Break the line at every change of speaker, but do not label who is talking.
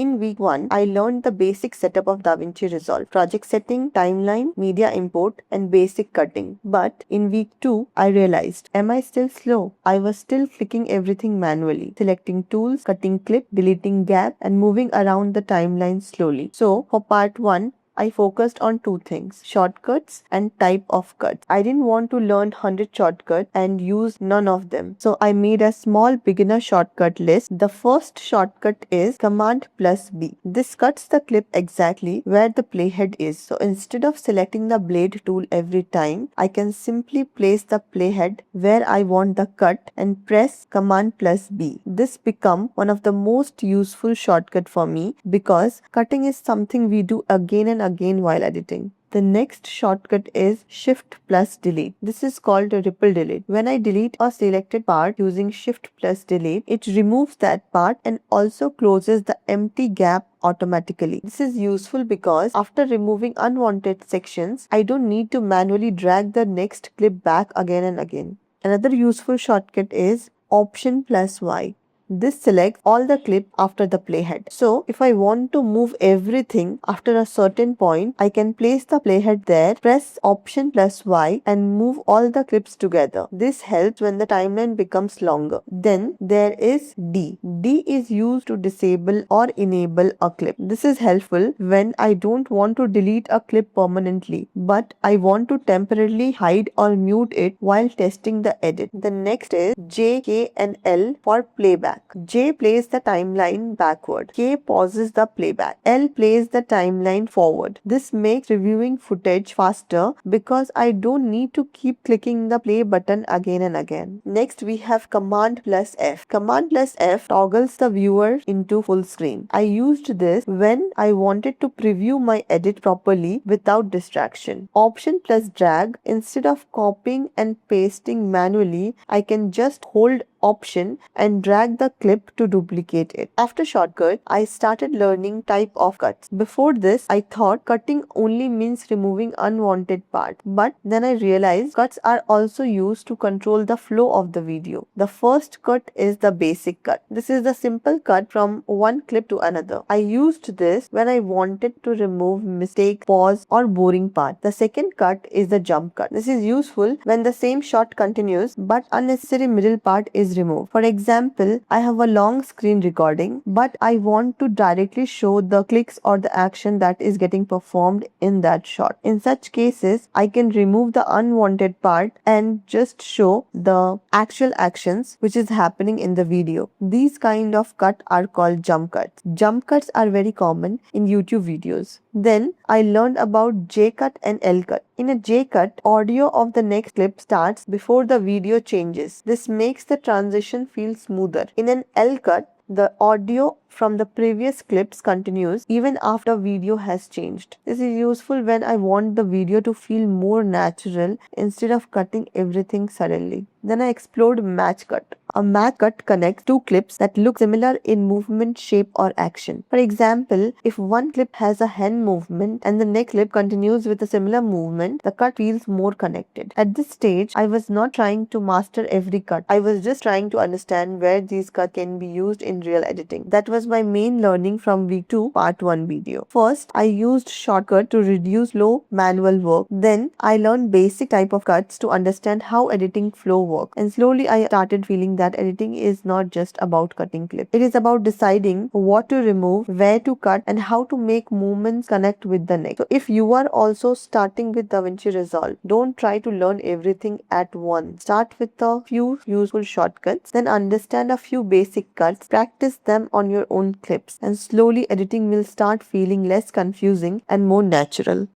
In week 1, I learned the basic setup of DaVinci Resolve, project setting, timeline, media import, and basic cutting. But in week 2, I realized, am I still slow? I was still clicking everything manually, selecting tools, cutting clip, deleting gap, and moving around the timeline slowly. So for part 1, I focused on two things, shortcuts and type of cuts. I didn't want to learn 100 shortcuts and use none of them. So I made a small beginner shortcut list. The first shortcut is Command plus B. This cuts the clip exactly where the playhead is. So instead of selecting the blade tool every time, I can simply place the playhead where I want the cut and press Command plus B. This become one of the most useful shortcut for me because cutting is something we do again and again while editing. The next shortcut is Shift plus Delete. This is called a ripple delete. When I delete a selected part using Shift plus Delete, it removes that part and also closes the empty gap automatically. This is useful because after removing unwanted sections, I don't need to manually drag the next clip back again and again. Another useful shortcut is Option plus Y. This selects all the clip after the playhead. So if I want to move everything after a certain point, I can place the playhead there, press Option plus Y and move all the clips together. This helps when the timeline becomes longer. Then there is D. D is used to disable or enable a clip. This is helpful when I don't want to delete a clip permanently, but I want to temporarily hide or mute it while testing the edit. The next is J, K and L for playback. J plays the timeline backward. K pauses the playback. L plays the timeline forward. This makes reviewing footage faster because I don't need to keep clicking the play button again and again. Next we have Command plus F. Command plus F toggles the viewer into full screen. I used this when I wanted to preview my edit properly without distraction. Option plus drag. Instead of copying and pasting manually, I can just hold Option and drag the clip to duplicate it. After shortcut, I started learning type of cuts. Before this, I thought cutting only means removing unwanted part. But then I realized cuts are also used to control the flow of the video. The first cut is the basic cut. This is the simple cut from one clip to another. I used this when I wanted to remove mistake, pause or boring part. The second cut is the jump cut. This is useful when the same shot continues but unnecessary middle part is removed. For example, I have a long screen recording, but I want to directly show the clicks or the action that is getting performed in that shot. In such cases, I can remove the unwanted part and just show the actual actions which is happening in the video. These kind of cut are called jump cuts. Jump cuts are very common in YouTube videos. Then I learned about J cut and L cut. In a J cut, audio of the next clip starts before the video changes. This makes the transition feel smoother. In an L cut, the audio from the previous clips continues even after video has changed. This is useful when I want the video to feel more natural instead of cutting everything suddenly. Then I explored match cut. A match cut connects two clips that look similar in movement, shape or action. For example, if one clip has a hand movement and the next clip continues with a similar movement, the cut feels more connected. At this stage, I was not trying to master every cut. I was just trying to understand where these cuts can be used in real editing. That was my main learning from week 2 part 1 video. First, I used shortcut to reduce slow manual work. Then I learned basic type of cuts to understand how editing flow works. And slowly I started feeling that editing is not just about cutting clips. It is about deciding what to remove, where to cut and how to make movements connect with the next. So if you are also starting with DaVinci Resolve, don't try to learn everything at once. Start with a few useful shortcuts, then understand a few basic cuts, practice them on your own clips, and slowly editing will start feeling less confusing and more natural.